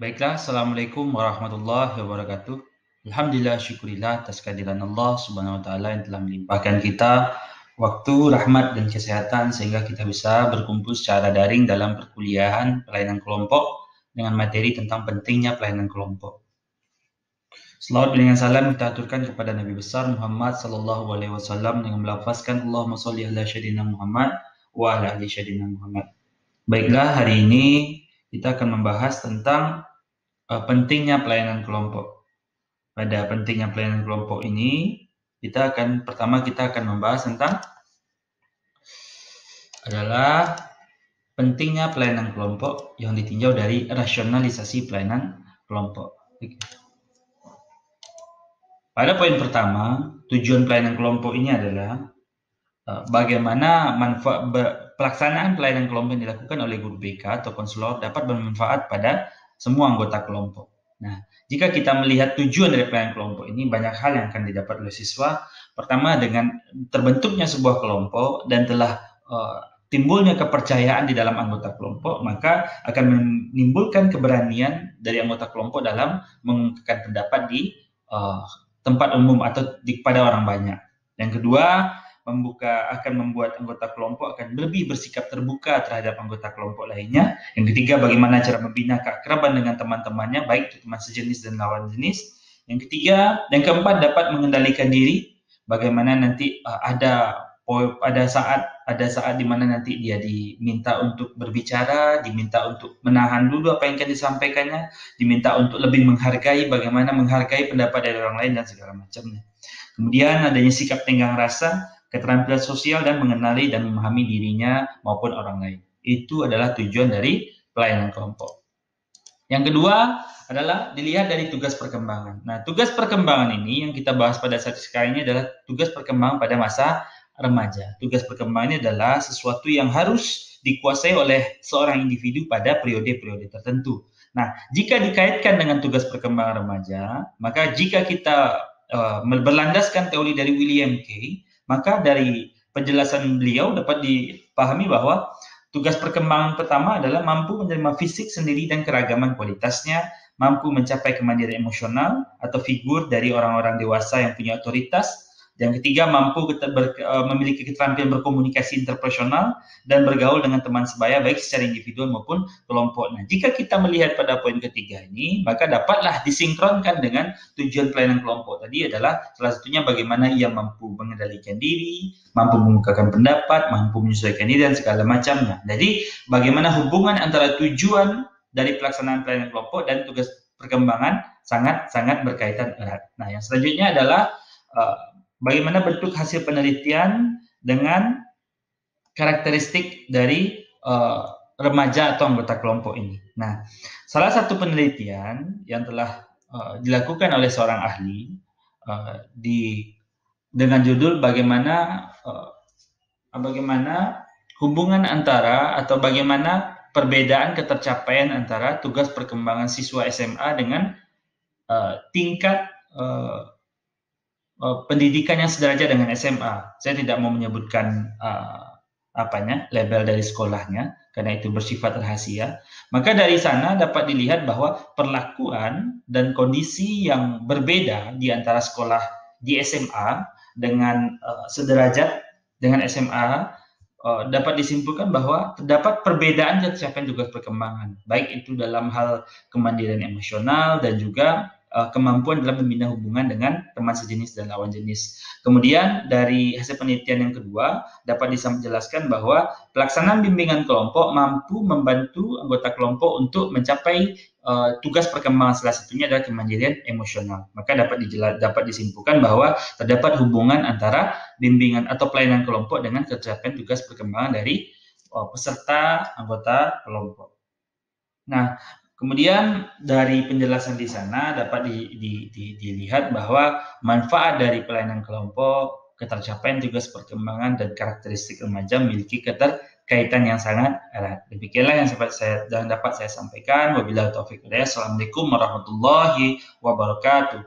Baiklah, Assalamualaikum warahmatullahi wabarakatuh. Alhamdulillah, syukurillah atas kehadiran Allah Subhanahu wa Ta'ala yang telah melimpahkan kita waktu, rahmat, dan kesehatan sehingga kita bisa berkumpul secara daring dalam perkuliahan pelayanan kelompok dengan materi tentang pentingnya pelayanan kelompok. Selawat dengan salam kita aturkan kepada Nabi besar Muhammad sallallahu alaihi wasallam dengan melafazkan Allahumma sholli ala syadina Muhammad wa ala ali syadina Muhammad. Baiklah, hari ini kita akan membahas tentang pentingnya pelayanan kelompok. Pada pentingnya pelayanan kelompok ini, pertama kita akan membahas tentang adalah pentingnya pelayanan kelompok yang ditinjau dari rasionalisasi pelayanan kelompok. Pada poin pertama, tujuan pelayanan kelompok ini adalah bagaimana pelaksanaan pelayanan kelompok yang dilakukan oleh guru BK atau konselor dapat bermanfaat pada semua anggota kelompok. Nah, jika kita melihat tujuan dari pelayanan kelompok ini, banyak hal yang akan didapat oleh siswa. Pertama, dengan terbentuknya sebuah kelompok dan telah timbulnya kepercayaan di dalam anggota kelompok, maka akan menimbulkan keberanian dari anggota kelompok dalam mengungkapkan pendapat di tempat umum atau pada orang banyak. Yang kedua, akan membuat anggota kelompok akan lebih bersikap terbuka terhadap anggota kelompok lainnya. Yang ketiga, bagaimana cara membina keakraban dengan teman-temannya, baik itu teman sejenis dan lawan jenis. Yang keempat, dapat mengendalikan diri. Bagaimana nanti ada saat di mana nanti dia diminta untuk berbicara, diminta untuk menahan dulu apa yang akan disampaikannya, diminta untuk lebih menghargai, bagaimana menghargai pendapat dari orang lain dan segala macamnya. Kemudian adanya sikap tenggang rasa, keterampilan sosial, dan mengenali dan memahami dirinya maupun orang lain. Itu adalah tujuan dari pelayanan kelompok. Yang kedua adalah dilihat dari tugas perkembangan. Nah, tugas perkembangan ini yang kita bahas pada saat sekarang ini adalah tugas perkembangan pada masa remaja. Tugas perkembangan ini adalah sesuatu yang harus dikuasai oleh seorang individu pada periode-periode tertentu. Nah, jika dikaitkan dengan tugas perkembangan remaja, maka jika kita berlandaskan teori dari William Kay, maka dari penjelasan beliau dapat dipahami bahwa tugas perkembangan pertama adalah mampu menerima fisik sendiri dan keragaman kualitasnya, mampu mencapai kemandirian emosional atau figur dari orang-orang dewasa yang punya otoritas. Yang ketiga, mampu memiliki keterampilan berkomunikasi interpersonal dan bergaul dengan teman sebaya baik secara individual maupun kelompok. Nah, jika kita melihat pada poin ketiga ini, maka dapatlah disinkronkan dengan tujuan pelayanan kelompok tadi adalah salah satunya bagaimana ia mampu mengendalikan diri, mampu mengungkapkan pendapat, mampu menyesuaikan diri dan segala macamnya. Jadi, bagaimana hubungan antara tujuan dari pelaksanaan pelayanan kelompok dan tugas perkembangan sangat-sangat berkaitan erat. Nah, yang selanjutnya adalah bagaimana bentuk hasil penelitian dengan karakteristik dari remaja atau anggota kelompok ini. Nah, salah satu penelitian yang telah dilakukan oleh seorang ahli dengan judul bagaimana hubungan antara atau bagaimana perbedaan ketercapaian antara tugas perkembangan siswa SMA dengan tingkat pendidikan yang sederajat dengan SMA. Saya tidak mau menyebutkan label dari sekolahnya karena itu bersifat rahasia. Maka dari sana dapat dilihat bahwa perlakuan dan kondisi yang berbeda di antara sekolah di SMA dengan sederajat dengan SMA dapat disimpulkan bahwa terdapat perbedaan tercapaian tugas perkembangan, baik itu dalam hal kemandirian emosional dan juga kemampuan dalam membina hubungan dengan teman sejenis dan lawan jenis. Kemudian dari hasil penelitian yang kedua dapat dijelaskan bahwa pelaksanaan bimbingan kelompok mampu membantu anggota kelompok untuk mencapai tugas perkembangan, salah satunya adalah kemandirian emosional. Maka dapat disimpulkan bahwa terdapat hubungan antara bimbingan atau pelayanan kelompok dengan tercapaian tugas perkembangan dari peserta anggota kelompok. Nah, kemudian dari penjelasan di sana dapat dilihat bahwa manfaat dari pelayanan kelompok, ketercapaian tugas perkembangan, dan karakteristik remaja memiliki keterkaitan yang sangat erat. Demikianlah yang dapat saya sampaikan. Wabillahi taufiq wal hidayah. Assalamualaikum warahmatullahi wabarakatuh.